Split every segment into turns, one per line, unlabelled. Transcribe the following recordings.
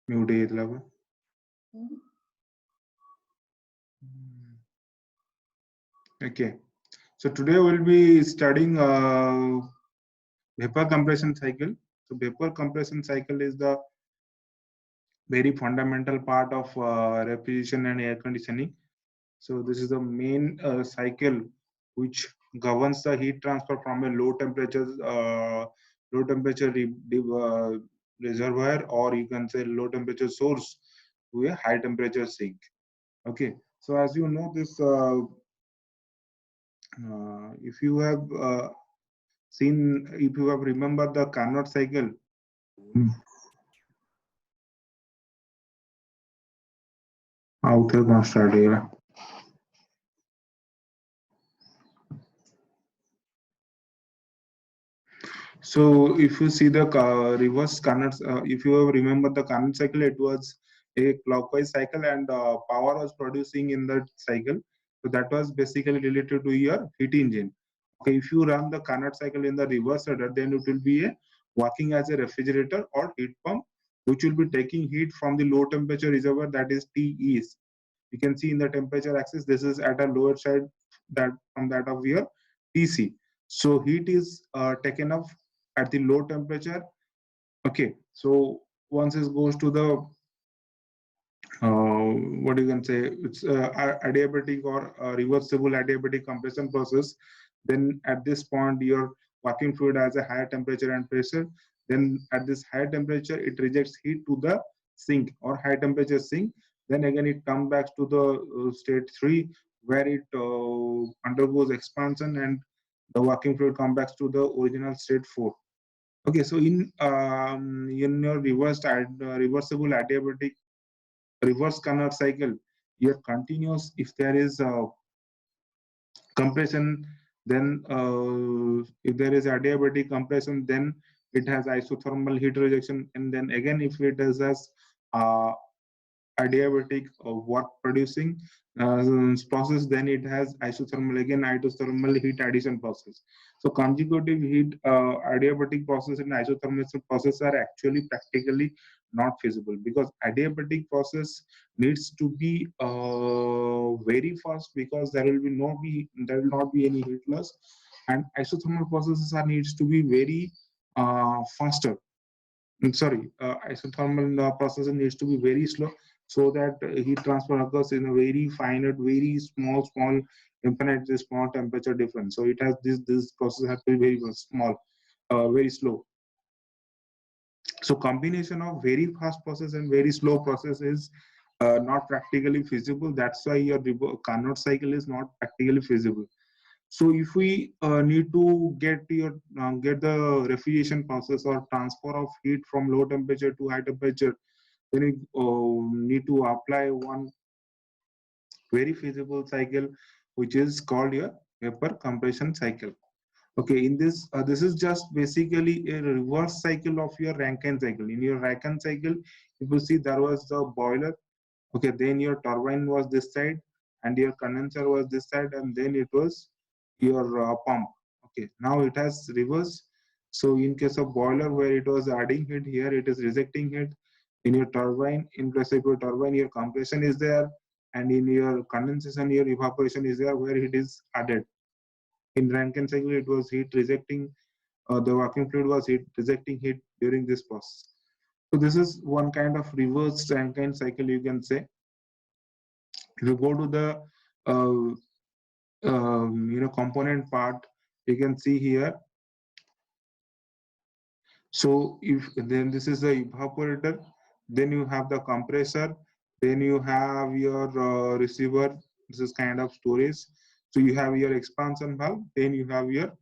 Mute level. Okay. So today we'll be studying vapor compression cycle. So vapor compression cycle is the very fundamental part of refrigeration and air conditioning. So this is the main cycle which governs the heat transfer from a low temperature reservoir, or you can say low temperature source, to a high temperature sink. Okay. So as you know this, if you have if you have remembered the Carnot cycle. Out here start. So if you see the reverse Carnot, if you have remembered the Carnot cycle, it was a clockwise cycle, and power was producing in that cycle. So that was basically related to your heat engine. Okay, if you run the Carnot cycle in the reverse order, then it will be a working as a refrigerator or heat pump, which will be taking heat from the low temperature reservoir, that is TE. You can see in the temperature axis, this is at a lower side that from that of your TC. So heat is taken up at the low temperature. Okay, so once it goes to the what you can say, it's adiabatic or reversible adiabatic compression process. Then at this point, your working fluid has a higher temperature and pressure. Then at this higher temperature, it rejects heat to the sink or high temperature sink. Then again, it comes back to the state 3, where it undergoes expansion, and the working fluid comes back to the original state 4. Okay, so in your reversible adiabatic reverse Carnot cycle, your continuous, if there is compression, then if there is adiabatic compression, then it has isothermal heat rejection, and then again if it has uh, adiabatic work producing process, then it has isothermal, again isothermal heat addition process. So consecutive heat adiabatic process and isothermal process are actually practically not feasible, because adiabatic process needs to be very fast, because there will not be any heat loss, and isothermal processes are needs to be very faster. Sorry, isothermal process needs to be very slow, so that heat transfer occurs in a very finite, very small, infinitely small temperature difference. So it has this process has to be very small, very slow. So combination of very fast process and very slow process is not practically feasible. That's why your Carnot cycle is not practically feasible. So if we need to get the refrigeration process or transfer of heat from low temperature to high temperature, then we need to apply one very feasible cycle, which is called your vapor compression cycle. Okay, in this, this is just basically a reverse cycle of your Rankine cycle. In your Rankine cycle, if you see, there was the boiler. Okay, then your turbine was this side, and your condenser was this side, and then it was your pump. Okay, now it has reverse. So in case of boiler, where it was adding heat, here it is rejecting heat. In your turbine, in case of your turbine, your compression is there, and in your condensation, your evaporation is there, where it is added. In Rankine cycle, it was heat rejecting, the working fluid was heat rejecting heat during this process. So this is one kind of reverse Rankine cycle, you can say. If you go to the component part, you can see here. So if then this is the evaporator, then you have the compressor, then you have your receiver. This is kind of storage. So you have your expansion valve, then you have your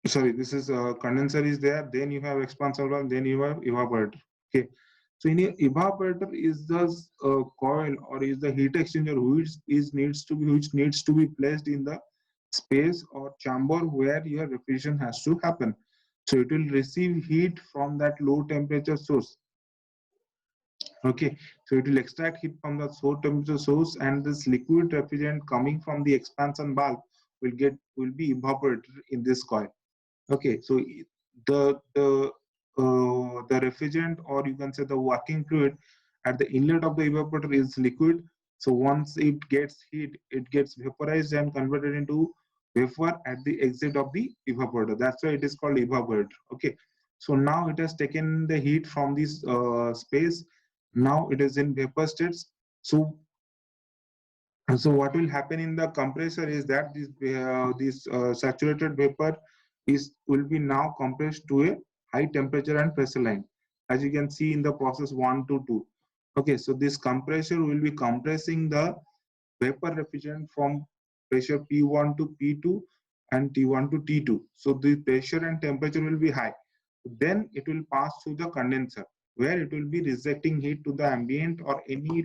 sorry, this is condenser is there, then you have expansion valve, then you have evaporator. Okay, so in a evaporator is the coil, or is the heat exchanger, which needs to be placed in the space or chamber where your refrigeration has to happen. So it will receive heat from that low temperature source. Okay, so it will extract heat from the low temperature source, and this liquid refrigerant coming from the expansion valve will be evaporated in this coil. Okay, so the the refrigerant, or you can say the working fluid at the inlet of the evaporator is liquid. So once it gets heat, it gets vaporized and converted into vapor at the exit of the evaporator. That's why it is called evaporator. Okay. So now it has taken the heat from this space. Now it is in vapor states. So what will happen in the compressor is that this saturated vapor will be now compressed to a high temperature and pressure line, as you can see in the process 1 to 2. Okay, so this compressor will be compressing the vapor refrigerant from pressure P1 to P2 and T1 to T2. So the pressure and temperature will be high. Then it will pass through the condenser, where it will be rejecting heat to the ambient or any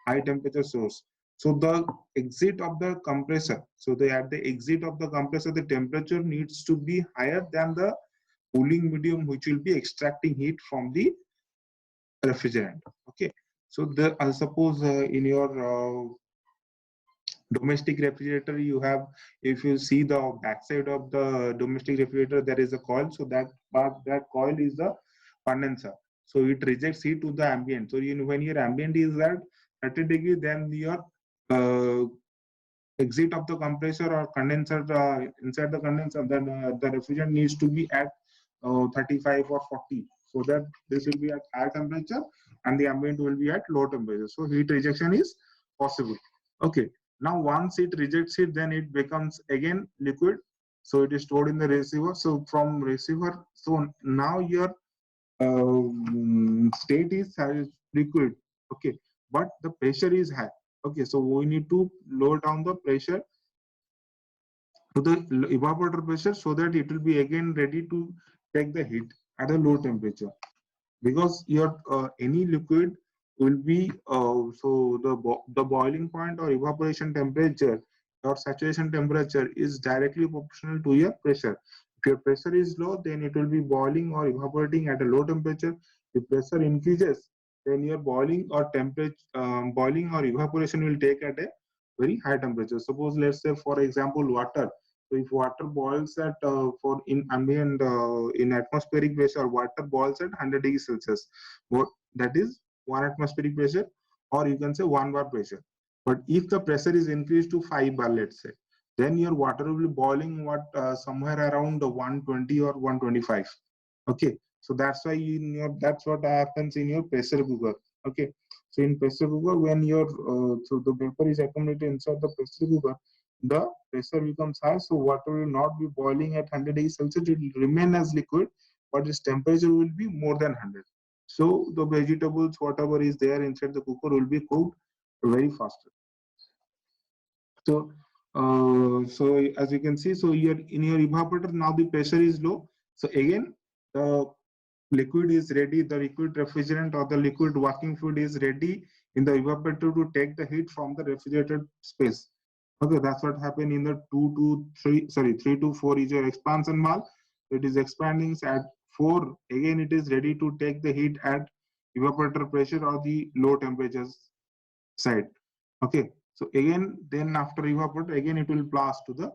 high temperature source. So the exit of the compressor, at the exit of the compressor, the temperature needs to be higher than the cooling medium, which will be extracting heat from the refrigerant. Okay, so the suppose in your domestic refrigerator, you have, if you see the backside of the domestic refrigerator, there is a coil. So that coil is the condenser. So it rejects heat to the ambient. So when your ambient is at 30 degree, then your uh, exit of the compressor or condenser inside the condenser, then the refrigerant needs to be at 35 or 40, so that this will be at high temperature and the ambient will be at low temperature. So heat rejection is possible. Okay. Now once it rejects it, then it becomes again liquid. So it is stored in the receiver. So from receiver, so now your state is liquid. Okay, but the pressure is high. Okay, so we need to lower down the pressure to the evaporator pressure, so that it will be again ready to take the heat at a low temperature. Because your any liquid will be so the boiling point or evaporation temperature or saturation temperature is directly proportional to your pressure. If your pressure is low, then it will be boiling or evaporating at a low temperature. If pressure increases, then your boiling or evaporation will take at a very high temperature. Suppose, let's say for example, water. So if water boils at for in ambient in atmospheric pressure, water boils at 100 degrees Celsius. That is 1 atmospheric pressure, or you can say 1 bar pressure. But if the pressure is increased to 5 bar, let's say, then your water will be boiling somewhere around 120 or 125. Okay, so that's why that's what happens in your pressure cooker. Okay, so in pressure cooker, when your so the vapor is accumulated inside the pressure cooker, the pressure becomes high, so water will not be boiling at 100 degrees Celsius. It will remain as liquid, but its temperature will be more than 100. So the vegetables, whatever is there inside the cooker, will be cooked very faster. So as you can see, so here in your evaporator, now the pressure is low. So again, the liquid is ready, the liquid refrigerant or the liquid working fluid is ready in the evaporator to take the heat from the refrigerated space. Okay, that's what happened in the 3 to 4 is your expansion valve. It is expanding at 4. Again, it is ready to take the heat at evaporator pressure or the low temperatures side. Okay, so again, then after evaporator, again it will pass to the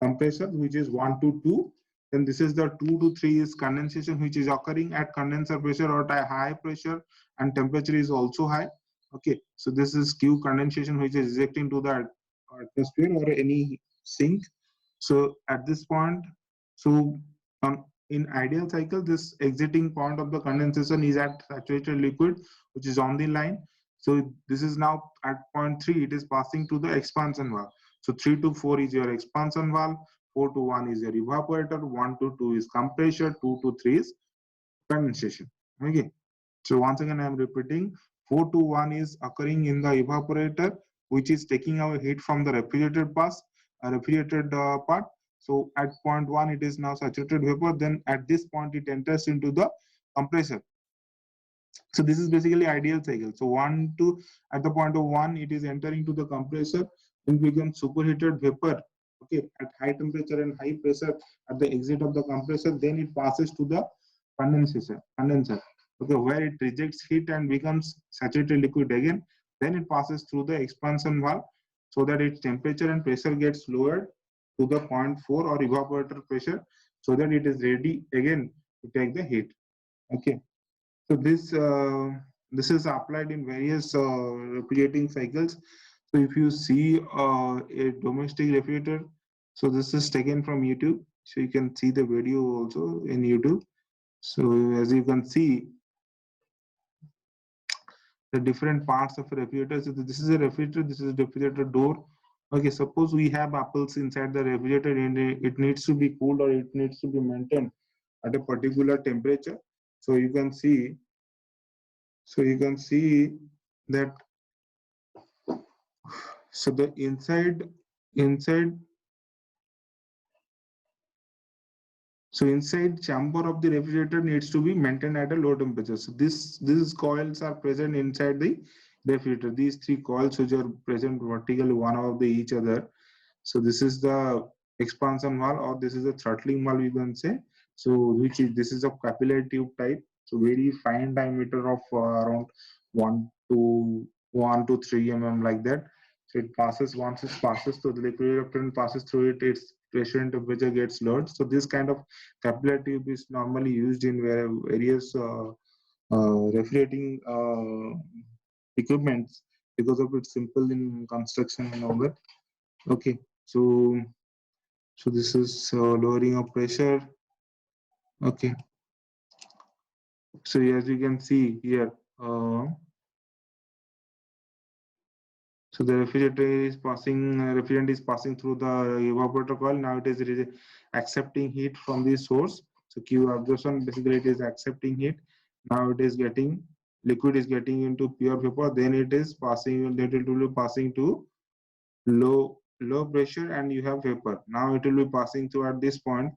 compressor, which is 1 to 2. Then this is the 2 to 3 is condensation, which is occurring at condenser pressure or at high pressure, and temperature is also high. Okay, so this is Q condensation, which is ejecting to the atmosphere or any sink. So at this point, so in ideal cycle, this exiting point of the condensation is at saturated liquid, which is on the line. So this is now at point 3, it is passing to the expansion valve. So 3 to 4 is your expansion valve, 4 to 1 is your evaporator, 1 to 2 is compressor, 2 to 3 is condensation. Okay. So once again, I am repeating, 4 to 1 is occurring in the evaporator, which is taking away heat from the refrigerated part. So at point 1, it is now saturated vapor. Then at this point, it enters into the compressor. So this is basically ideal cycle. So at the point of 1, it is entering to the compressor and becomes superheated vapor. Okay, at high temperature and high pressure at the exit of the compressor, then it passes to the condenser. Okay, where it rejects heat and becomes saturated liquid again. Then it passes through the expansion valve, so that its temperature and pressure gets lowered to the 0.4 or evaporator pressure, so that it is ready again to take the heat. Okay, so this is applied in various refrigerating cycles. So if you see a domestic refrigerator, so this is taken from YouTube. So you can see the video also in YouTube. So as you can see, the different parts of a refrigerator. So this is a refrigerator. This is a refrigerator door. Okay, suppose we have apples inside the refrigerator and it needs to be cooled or it needs to be maintained at a particular temperature. So you can see. So you can see that. So the inside So inside chamber of the refrigerator needs to be maintained at a low temperature. So these coils are present inside the refrigerator. These three coils which are present vertically one above the each other. So this is the expansion valve or this is the throttling valve you can say. So this is a capillary tube type. So very fine diameter of around 1 to 3 mm like that. So it passes once it passes, so the liquid refrigerant passes through it. Its pressure and temperature gets lowered. So this kind of capillary tube is normally used in various refrigerating equipments because of its simple in construction and all that. Okay, so this is lowering of pressure. Okay, so as you can see here, so the refrigerant is passing through the evaporator coil. Now it is accepting heat from the source. So Q absorption basically it is accepting heat. Now it is getting liquid is getting into pure vapor. Then it is passing. It will be passing to low pressure, and you have vapor. Now it will be passing through at this point.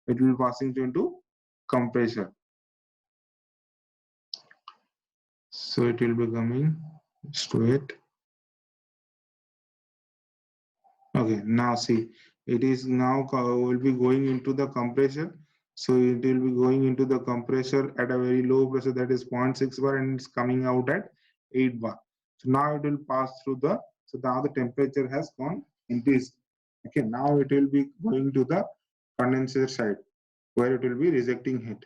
It will be passing into compressor. So it will be coming. Just wait. Okay, now see, it is now will be going into the compressor. So it will be going into the compressor at a very low pressure, that is 0.6 bar, and it's coming out at 8 bar. So now it will pass through so now the temperature has gone increased. Okay, now it will be going to the condenser side where it will be rejecting heat.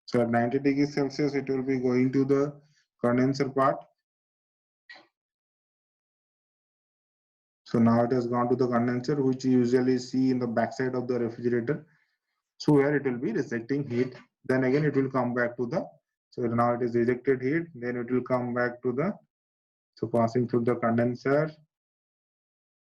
So at 90 degrees Celsius, it will be going to the condenser part. So now it has gone to the condenser, which you usually see in the backside of the refrigerator. So where it will be rejecting heat. Then again it will come back to so now it is rejected heat. Then it will come back to so passing through the condenser.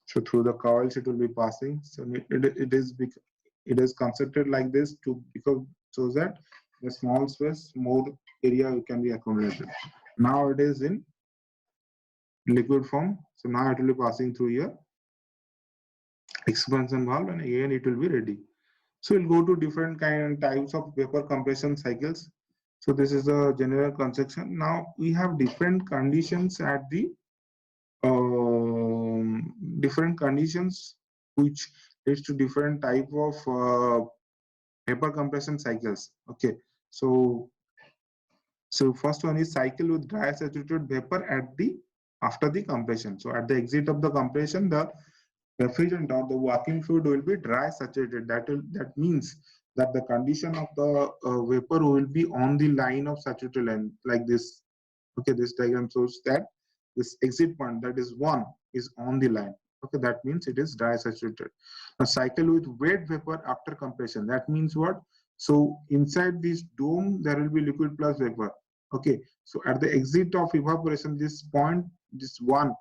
So through the coils it will be passing. So it is constructed like this because so that the small space, more area can be accumulated. Now it is in liquid form. So now it will be passing through here expansion valve, and again it will be ready. So we'll go to different types of vapor compression cycles. So this is the general construction. Now we have different conditions at the different conditions which leads to different type of vapor compression cycles. Okay, so first one is cycle with dry saturated vapor at the after the compression. So at the exit of the compression, the refrigerant or the working fluid will be dry saturated. That means that the condition of the vapor will be on the line of saturated line like this. Okay, this diagram shows that this exit point, that is 1, is on the line. Okay, that means it is dry saturated. A cycle with wet vapor after compression. That means what? So inside this dome there will be liquid plus vapor. Okay, so at the exit of evaporation, this point, this 1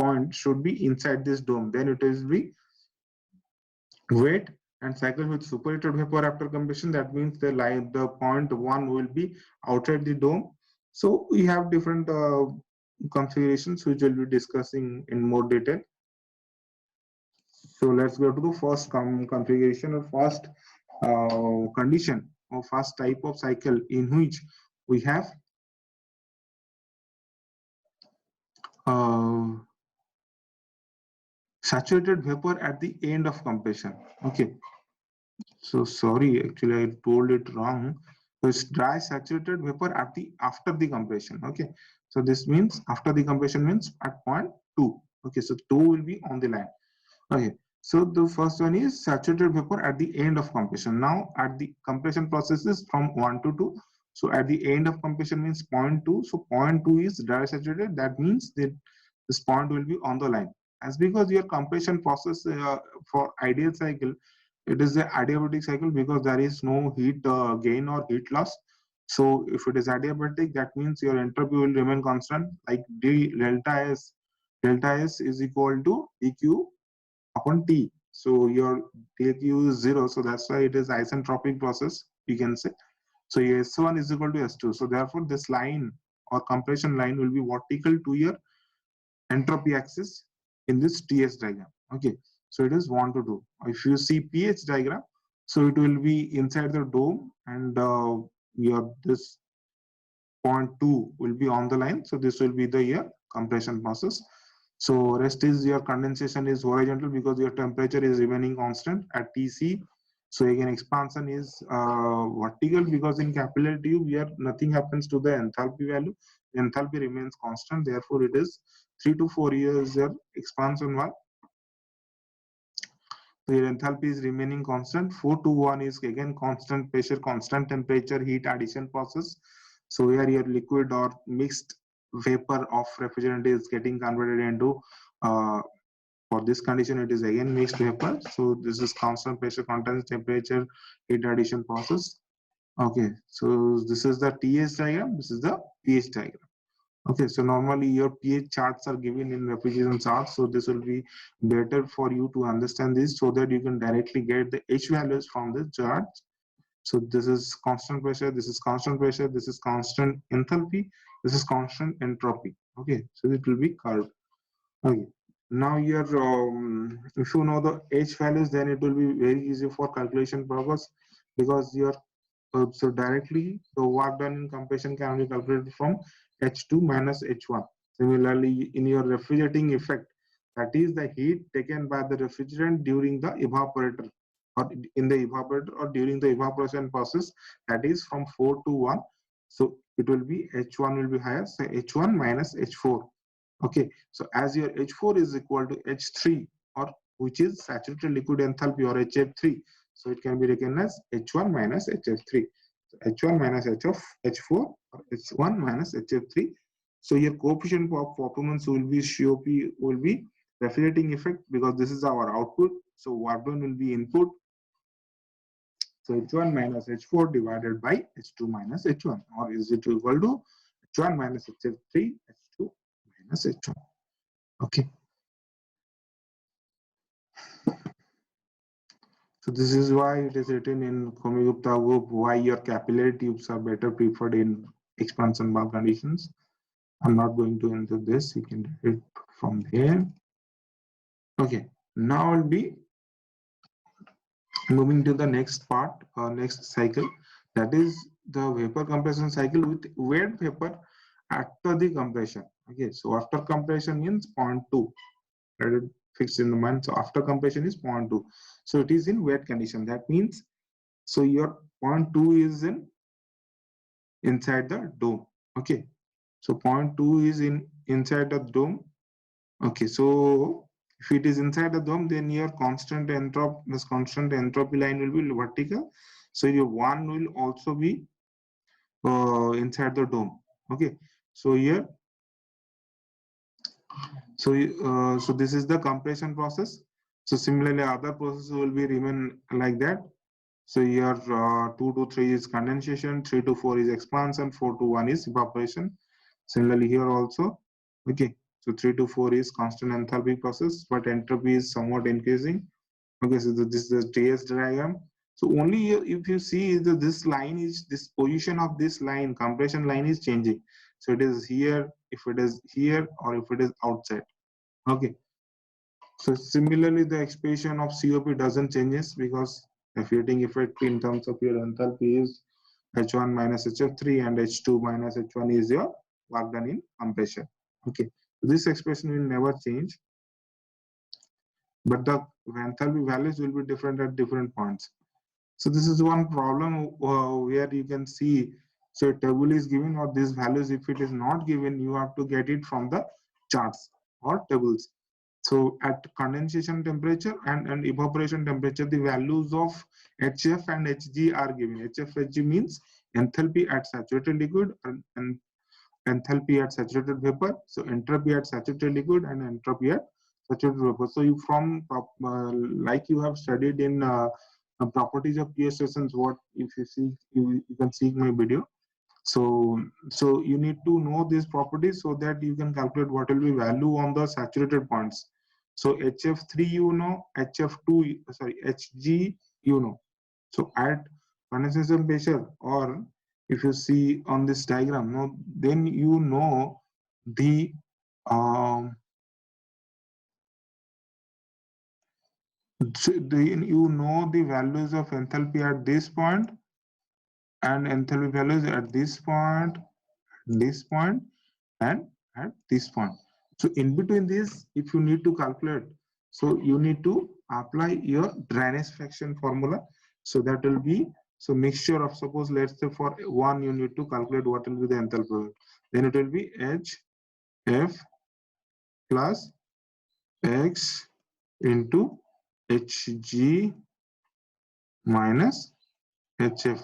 point should be inside this dome. Then it will be wet and cycle with superheated vapor after compression. That means the point 1 will be outside the dome. So we have different configurations which we'll be discussing in more detail. So let's go to the first configuration or first condition or first type of cycle in which we have saturated vapor at the end of compression. Okay, so sorry, actually I told it wrong. So it's dry saturated vapor at the after the compression. Okay, so this means after the compression means at point 2. Okay, so 2 will be on the line. Okay, so the first one is saturated vapor at the end of compression. Now at the compression processes from 1 to 2. So at the end of compression means 0.2. So 0.2 is dry saturated. That means that this point will be on the line. As because your compression process for ideal cycle, it is the adiabatic cycle because there is no heat gain or heat loss. So if it is adiabatic, that means your entropy will remain constant, like d delta S. Delta S is equal to dq upon T. So your dq is 0. So that's why it is isentropic process, you can say. So S1 is equal to S2. So therefore, this line or compression line will be vertical to your entropy axis in this TS diagram. Okay. So it is 1 to 2. If you see pH diagram, so it will be inside the dome and your this 0.2 will be on the line. So this will be the your compression process. So rest is your condensation is horizontal because your temperature is remaining constant at TC. So again, expansion is vertical because in capillary tube here nothing happens to the enthalpy value. The enthalpy remains constant. Therefore, it is 3 to 4 years your expansion one. So your enthalpy is remaining constant. 4 to 1 is again constant pressure, constant temperature, heat addition process. So here your liquid or mixed vapor of refrigerant is getting converted into for this condition it is again mixed vapor. So this is constant pressure, constant temperature, heat addition process. Okay, so this is the TS diagram, this is the pH diagram. Okay, so normally your pH charts are given in refrigeration charts, so this will be better for you to understand this so that you can directly get the H values from the charts. So this is constant pressure, this is constant pressure, this is constant enthalpy, this is constant entropy. Okay, so it will be curved. Okay, now your if you know the H values, then it will be very easy for calculation purpose because your so directly the work done in compression can be calculated from H2 minus H1. Similarly, in your refrigerating effect, that is the heat taken by the refrigerant during the evaporator or in the evaporator or during the evaporation process, that is from 4 to 1. So it will be H1 will be higher, so H1 minus H4. Okay, so as your H4 is equal to H3 or which is saturated liquid enthalpy or HF3, so it can be written as H1 minus HF3. So H1 minus H4 or H1 minus HF3. So your coefficient of performance will be COP will be refrigerating effect because this is our output. So work done will be input. So H1 minus H4 divided by H2 minus H1, or is it equal to H1 minus HF3 H2 minus H1. Okay. So this is why it is written in Komi-Gupta group why your capillary tubes are better preferred in expansion valve conditions. I'm not going to enter this. You can read it from there. Okay. Now I'll be moving to the next part, next cycle. That is the vapor compression cycle with wet vapor after the compression. Okay. So after compression means 0.2. Let it fixed in the mind. So after compression is 0.2. So it is in wet condition. That means so your 0.2 is inside the dome. Okay. So 0.2 is inside the dome. Okay. So if it is inside the dome, then your constant entropy line will be vertical. So your 1 will also be inside the dome. Okay. So here, so this is the compression process. So similarly, other processes will be remain like that. So here 2 to 3 is condensation, 3 to 4 is expansion, 4 to 1 is evaporation. Similarly here also, okay. So 3 to 4 is constant enthalpy process, but entropy is somewhat increasing. Okay, so this is the TS diagram. So only if you see that this line is, this position of this line, compression line is changing. So it is here, if it is here, or if it is outside. Okay. So similarly, the expression of COP doesn't changes because the heating effect in terms of your enthalpy is H1 minus HF3 and H2 minus H1 is your work done in compression. Okay, so this expression will never change, but the enthalpy values will be different at different points. So this is one problem where you can see, so a table is given or these values, if it is not given, you have to get it from the charts or tables. So at condensation temperature and evaporation temperature, the values of HF and Hg are given. HF, Hg means enthalpy at saturated liquid and enthalpy at saturated vapor. So entropy at saturated liquid and entropy at saturated vapor. So you like you have studied in properties of pure stations. What if you see you can see my video. So you need to know these properties so that you can calculate what will be value on the saturated points. So HF3 you know, HF2 sorry Hg you know. So at condensation pressure, or if you see on this diagram, no, then you know the you know the values of enthalpy at this point and enthalpy values at this point, and at this point. So in between this, if you need to calculate, so you need to apply your dryness fraction formula. So that will be, so mixture of, suppose let's say for one you need to calculate what will be the enthalpy. Then it will be HF plus X into Hg minus HF.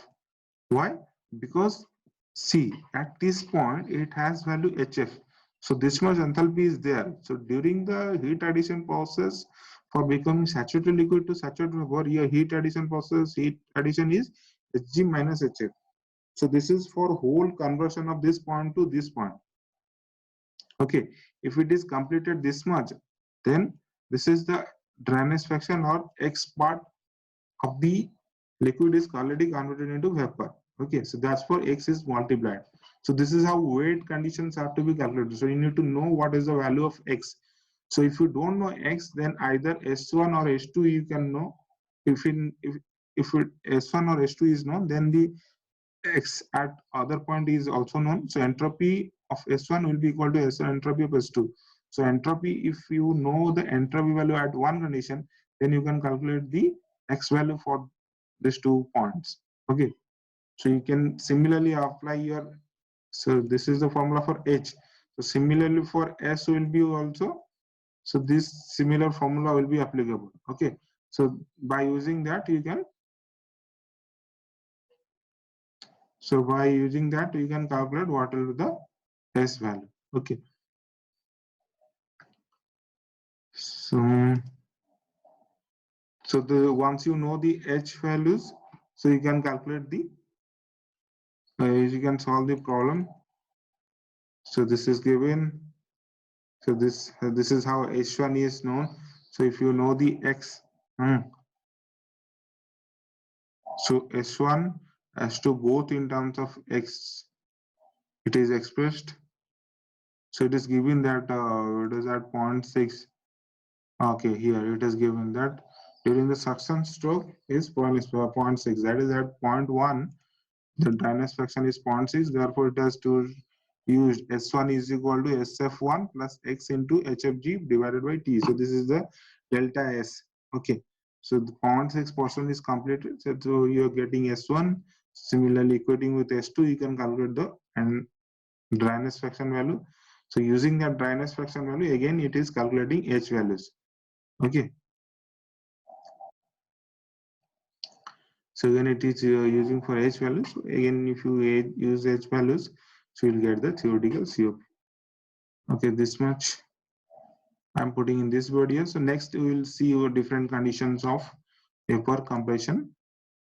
Why? Because see, at this point it has value HF. So this much enthalpy is there. So during the heat addition process for becoming saturated liquid to saturated vapor, your heat addition process, heat addition is Hg minus HF. So this is for whole conversion of this point to this point. Okay, if it is completed this much, then this is the dryness fraction or X part of the liquid is already converted into vapor. Okay, so that's for X is multiplied. So this is how weight conditions have to be calculated. So you need to know what is the value of X. So if you don't know X, then either S1 or S2 you can know. If S1 or S2 is known, then the X at other point is also known. So entropy of S1 will be equal to entropy of S2. So entropy, if you know the entropy value at one condition, then you can calculate the X value for these 2 points. Okay. So you can similarly apply your, so this is the formula for H. So similarly for S will be also, so this similar formula will be applicable. Okay. So by using that you can, so by using that you can calculate what will be the S value. Okay. So the once you know the H values, so you can calculate the you can solve the problem. So this is given. So this is how H1 is known. So if you know the X, so S1 S2 both in terms of X, it is expressed. So it is given that it is at 0.6. Okay, here it is given that during the suction stroke is 0.6. That is at 0.1. The dryness fraction is 0.6. Therefore, it has to use S1 is equal to SF1 plus X into HFG divided by T. So this is the delta S. Okay. So the 0.6 portion is completed. So you're getting S1. Similarly, equating with S2, you can calculate the dryness fraction value. So using that dryness fraction value, again, it is calculating H values. Okay. So again, it is using for H values. So again, if you use H values, so you'll get the theoretical COP. Okay, this much I'm putting in this video. So next we will see different conditions of vapor compression.